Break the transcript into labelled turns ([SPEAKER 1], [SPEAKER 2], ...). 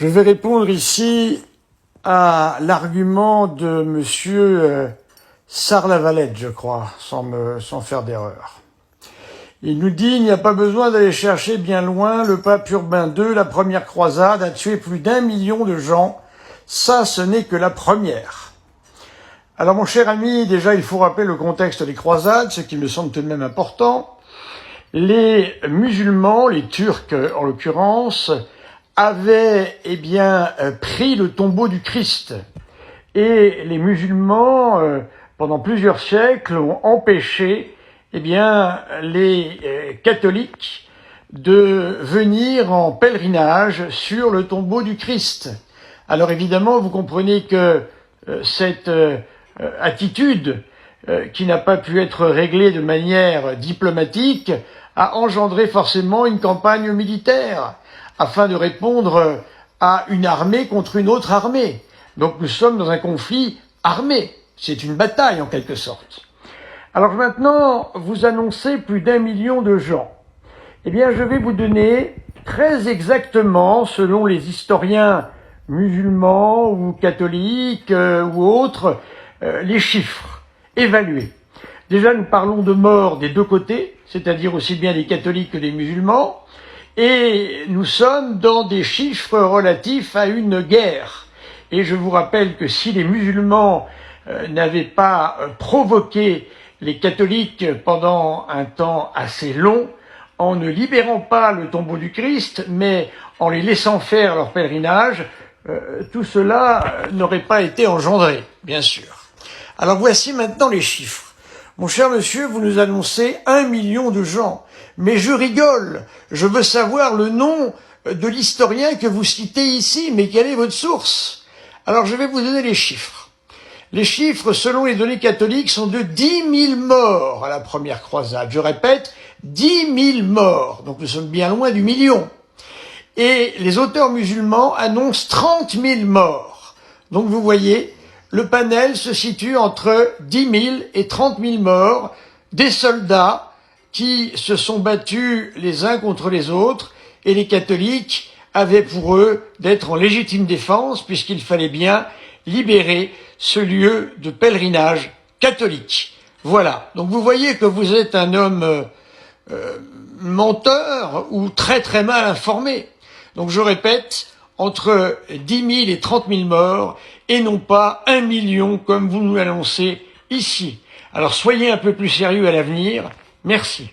[SPEAKER 1] Je vais répondre ici à l'argument de monsieur Sarr-Lavalette, je crois, sans faire d'erreur. Il nous dit, il n'y a pas besoin d'aller chercher bien loin, le pape Urbain II, la première croisade, a tué plus d'1 million de gens. Ça, ce n'est que la première. Alors mon cher ami, déjà il faut rappeler le contexte des croisades, ce qui me semble tout de même important. Les musulmans, les Turcs en l'occurrence, avaient pris le tombeau du Christ. Et les musulmans, pendant plusieurs siècles, ont empêché les catholiques de venir en pèlerinage sur le tombeau du Christ. Alors évidemment, vous comprenez que cette attitude qui n'a pas pu être réglée de manière diplomatique a engendré forcément une campagne militaire afin de répondre à une armée contre une autre armée. Donc nous sommes dans un conflit armé. C'est une bataille en quelque sorte. Alors maintenant, vous annoncez plus d'1 million de gens. Eh bien, je vais vous donner très exactement, selon les historiens musulmans ou catholiques ou autres, les chiffres évalués. Déjà, nous parlons de morts des deux côtés, c'est-à-dire aussi bien des catholiques que des musulmans, et nous sommes dans des chiffres relatifs à une guerre. Et je vous rappelle que si les musulmans n'avaient pas provoqué les catholiques pendant un temps assez long, en ne libérant pas le tombeau du Christ, mais en les laissant faire leur pèlerinage, tout cela n'aurait pas été engendré, bien sûr. Alors voici maintenant les chiffres. Mon cher monsieur, vous nous annoncez 1 million de gens. Mais je rigole. Je veux savoir le nom de l'historien que vous citez ici. Mais quelle est votre source? Alors je vais vous donner les chiffres. Les chiffres, selon les données catholiques, sont de 10 000 morts à la première croisade. Je répète, 10 000 morts. Donc nous sommes bien loin du million. Et les auteurs musulmans annoncent 30 000 morts. Donc vous voyez, le panel se situe entre 10 000 et 30 000 morts, des soldats qui se sont battus les uns contre les autres, et les catholiques avaient pour eux d'être en légitime défense, puisqu'il fallait bien libérer ce lieu de pèlerinage catholique. Voilà. Donc vous voyez que vous êtes un homme menteur ou très très mal informé. Donc je répète, entre 10 000 et 30 000 morts, et non pas 1 million comme vous nous l'annoncez ici. Alors soyez un peu plus sérieux à l'avenir. Merci.